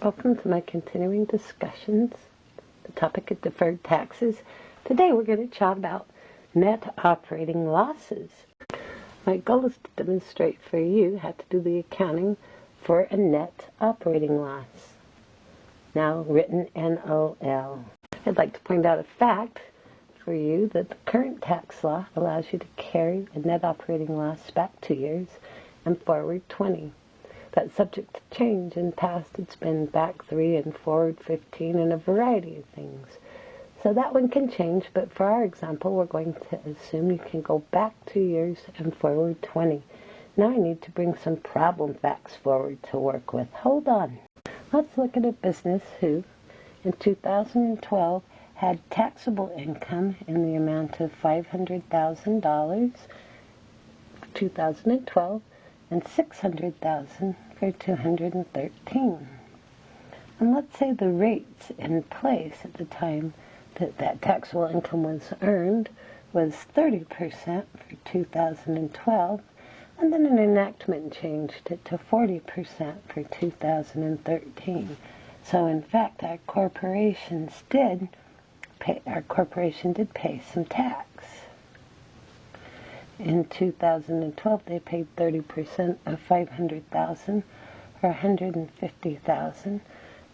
Welcome to my continuing discussions, the topic of deferred taxes. Today we're going to chat about net operating losses. My goal is to demonstrate for you how to do the accounting for a net operating loss, now written NOL. I'd like to point out a fact for you that the current tax law allows you to carry a net operating loss back 2 years and forward 20. That's subject to change. In the past, it's been back 3 and forward 15 and a variety of things. So that one can change, but for our example, we're going to assume you can go back 2 years and forward 20. Now I need to bring some problem facts forward to work with. Hold on. Let's look at a business who, in 2012, had taxable income in the amount of $500,000 for 2012, and $600,000 for 2013. And let's say the rates in place at the time that taxable income was earned was 30% for 2012, and then an enactment changed it to 40% for 2013. So in fact, our corporation did pay some tax. In 2012, they paid 30% of $500,000 or $150,000,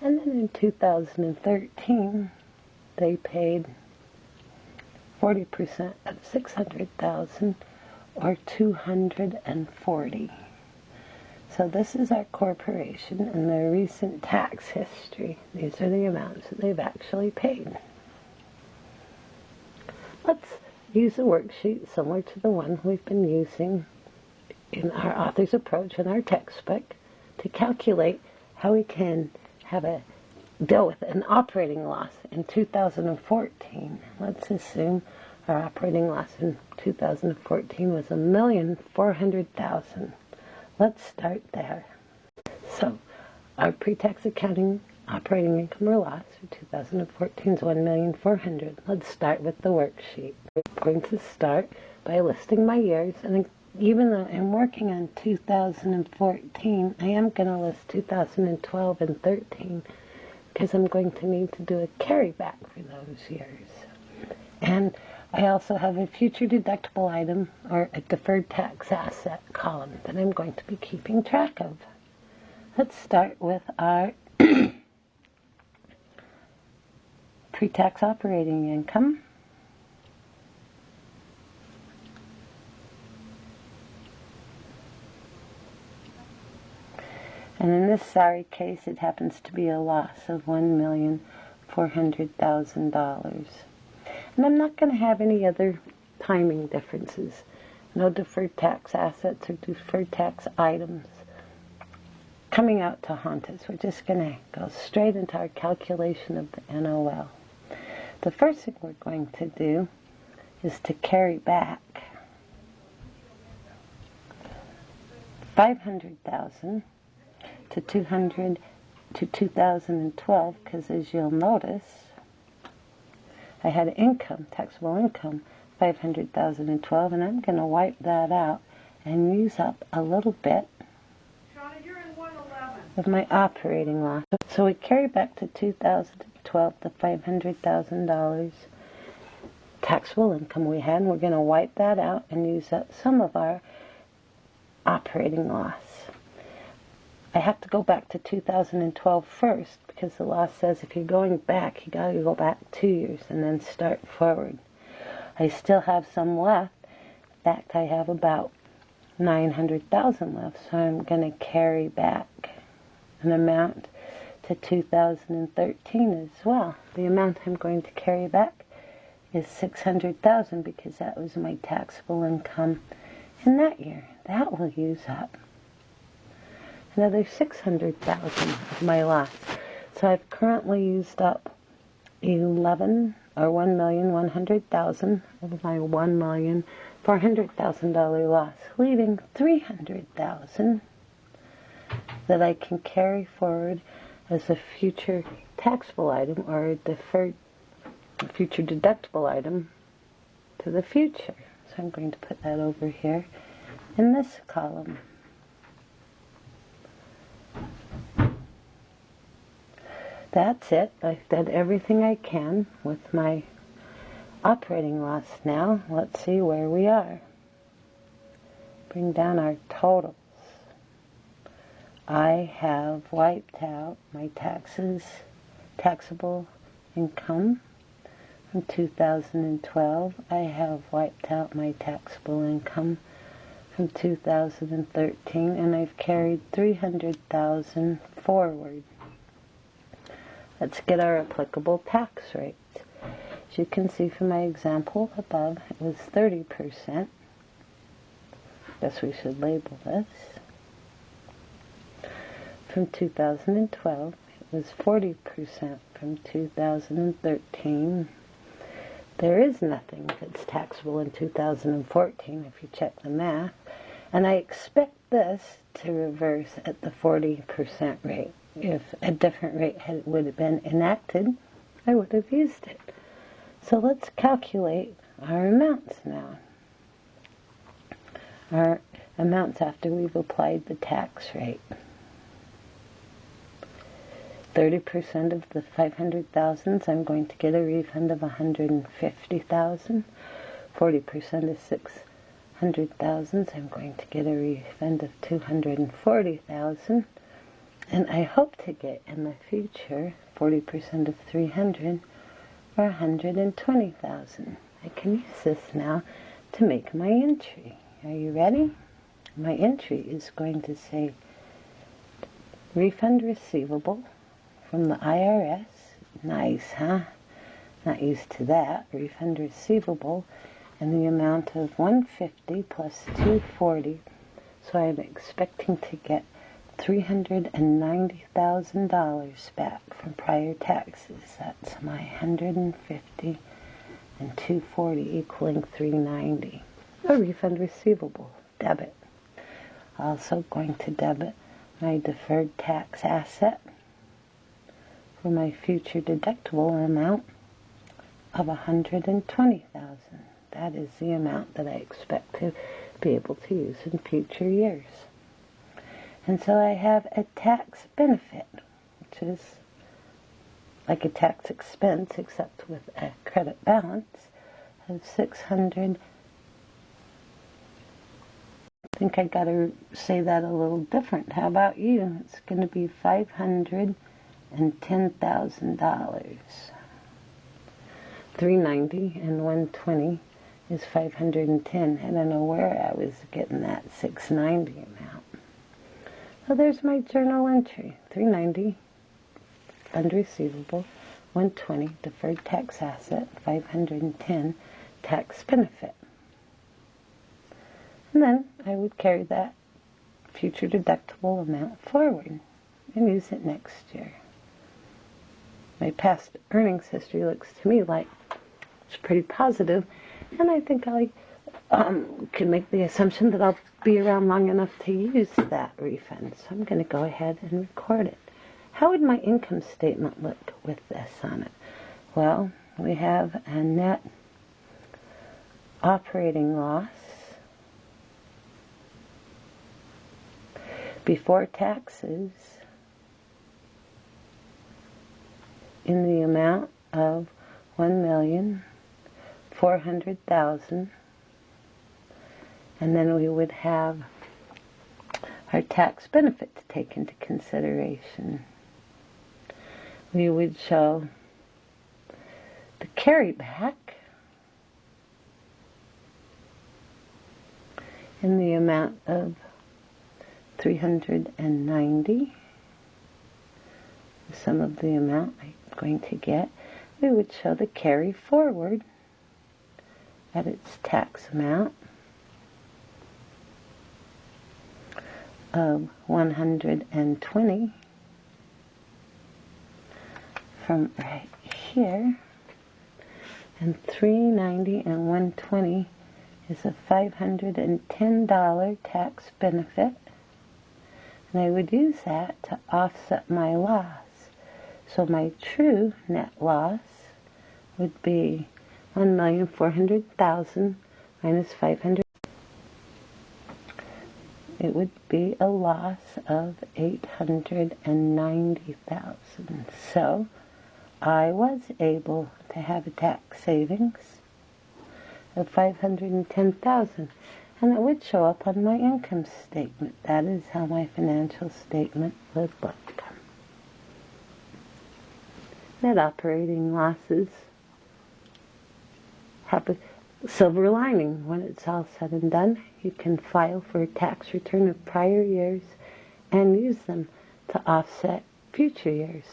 and then in 2013, they paid 40% of $600,000 or $240,000. So this is our corporation and their recent tax history. These are the amounts that they've actually paid. Let's use a worksheet similar to the one we've been using in our author's approach in our textbook to calculate how we can deal with an operating loss in 2014. Let's assume our operating loss in 2014 was $1,400,000. Let's start there. So our pre-tax accounting operating income or loss for 2014 is $1,400,000. Let's start with the worksheet. I'm going to start by listing my years, and even though I'm working on 2014, I am going to list 2012 and 13 because I'm going to need to do a carryback for those years. And I also have a future deductible item or a deferred tax asset column that I'm going to be keeping track of. Let's start with our pre-tax operating income. And in this sorry case, it happens to be a loss of $1,400,000. And I'm not going to have any other timing differences. No deferred tax assets or deferred tax items coming out to haunt us. We're just going to go straight into our calculation of the NOL. The first thing we're going to do is to carry back $500,000 to 2012, because as you'll notice, I had income, taxable income, $500,000 in 12, and I'm going to wipe that out and use up a little bit of my operating loss. So we carry back to 2012 the $500,000 taxable income we had, and we're going to wipe that out and use up some of our operating loss. I have to go back to 2012 first because the law says if you're going back, you got to go back 2 years and then start forward. I still have some left. In fact, I have about $900,000 left, so I'm going to carry back an amount to 2013 as well. The amount I'm going to carry back is $600,000 because that was my taxable income in that year. That will use up another $600,000 of my loss. So I've currently used up $1,100,000 of my $1,400,000 loss, leaving $300,000 that I can carry forward as a future taxable item or a future deductible item to the future. So I'm going to put that over here in this column. that's it. I've done everything I can with my operating loss now. Let's see where we are. Bring down our totals. I have wiped out my taxable income from 2012. I have wiped out my taxable income from 2013, and I've carried $300,000 forward. Let's get our applicable tax rate. As you can see from my example above, it was 30%. Guess we should label this. From 2012, it was 40% from 2013. There is nothing that's taxable in 2014 if you check the math. And I expect this to reverse at the 40% rate. If a different rate would have been enacted, I would have used it. So let's calculate our amounts now. Our amounts after we've applied the tax rate. 30% of the 500,000, I'm going to get a refund of 150,000. 40% of 600,000, I'm going to get a refund of 240,000. And I hope to get in the future 40% of 300 or 120,000. I can use this now to make my entry. Are you ready? My entry is going to say refund receivable from the IRS. Nice, huh? Not used to that. Refund receivable in the amount of 150 plus 240. So I'm expecting to get $390,000 back from prior taxes. That's my 150 and 240 equaling 390. A refund receivable, debit. Also going to debit my deferred tax asset for my future deductible amount of $120,000. That is the amount that I expect to be able to use in future years. And so I have a tax benefit, which is like a tax expense except with a credit balance of 600. I think I got to say that a little different. How about you? It's going to be $510,000. 390 and 120 is 510. I don't know where I was getting that 690 amount. So there's my journal entry. 390 fund receivable, 120 deferred tax asset, 510 tax benefit. And then I would carry that future deductible amount forward and use it next year. My past earnings history looks to me like it's pretty positive, and I think I can make the assumption that I'll be around long enough to use that refund. So I'm going to go ahead and record it. How would my income statement look with this on it? Well, we have a net operating loss before taxes in the amount of $1,400,000, and then we would have our tax benefit to take into consideration. We would show the carryback in the amount of 390, the sum of the amount I'm going to get. We would show the carry forward at its tax amount of 120 from right here, and 390 and 120 is a $510 tax benefit, and I would use that to offset my loss. So my true net loss would be $1,400,000 minus 500. It it would be a loss of $890,000. So I was able to have a tax savings of $510,000, and it would show up on my income statement. That is how my financial statement would look. Net operating losses have a silver lining. When it's all said and done, you can file for a tax return of prior years and use them to offset future years.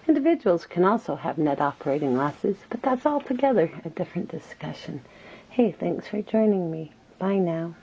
Individuals can also have net operating losses, but that's altogether a different discussion. Hey, thanks for joining me. Bye now.